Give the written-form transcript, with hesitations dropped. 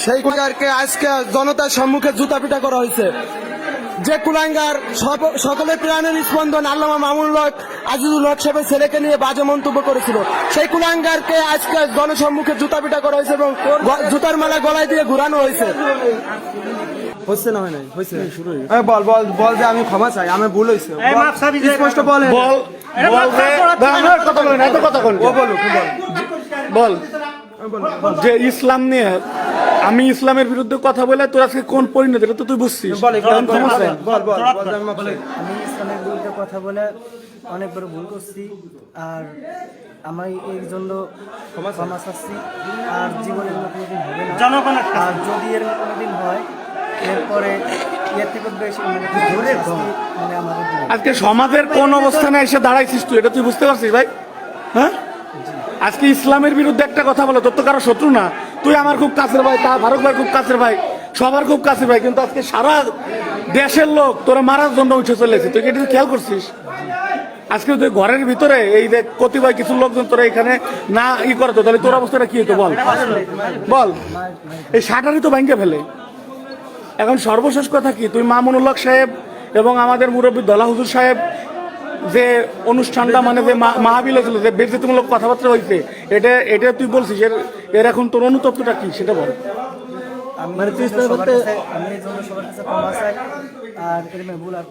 সেই কুলাঙ্গারকে আজকে জনতার সম্মুখে জুতা পিটা করা হয়েছে। যে কুলাঙ্গার সকলের প্রাণের স্পন্দন আল্লামা মামুনুল হক আজিজুল হক সাহেবের ছেলেকে নিয়ে বাজে মন্তব্য করেছিল, সেই কুলাঙ্গারকে আজকে জনসম্মুখে জুতা পিটা করা হয়েছে এবং জুতার মালা গলায় দিয়ে ঘুরানো হয়েছে। হচ্ছে না, হয় নাই, হয়েছে, বল বল বল যে আমি ক্ষমা চাই, আমি ভুল হয়েছে, স্পষ্ট বল বল বল যে ইসলাম নিয়ে আমি ইসলামের বিরুদ্ধে কথা বলে তোর আজকে কোন পরিণতি তো তুই বুঝছিস। আমি ইসলামের বিরুদ্ধে কথা বলে অনেক বড় ভুল করছি, আর আমি এর জন্য ক্ষমা চাচ্ছি। আর জীবনের কোনোদিন হবে না, আর যদি এর কোনোদিন হয় এরপরে এর থেকে বেশি মানে আমাদের আজকে সমাজের কোন অবস্থানে এসে দাঁড়াইছিস তুই, এটা তুই বুঝতে পারছিস ভাই? হ্যাঁ, আজকে ইসলামের বিরুদ্ধে একটা কথা বলে তোর তো কারো শত্রু না, তুই আমার খুব কাছের ভাই, তা ফারুক ভাই খুব কাছের ভাই, সবার খুব কাছের ভাই, কিন্তু আজকে সারা দেশের লোক তোরা মারার জন্য উঠে চলেছে, তুই এটা খেয়াল করছিস? আজকে তুই ঘরের ভিতরে এই যে কতিপয় কিছু লোকজন তোরা এখানে না করে তো তাহলে তোর অবস্থাটা কি হতো বল বল? এই শাটারই তো ভাঙ্গে ফেলে। এখন সর্বশেষ কথা কি, তুই মামুনুল হক সাহেব এবং আমাদের মুরব্বী দলা হুজুর সাহেব যে অনুষ্ঠানটা মানে যে মাহফিল হয়েছিল, যে বেজ্জতিমূলক কথাবার্তা হয়েছে, এটা তুই বলছিস, এর এখন তোর অনুতপ্তটা কি সেটা বল। আমি সবার কাছে ক্ষমা চাই, আর এর ভুল আর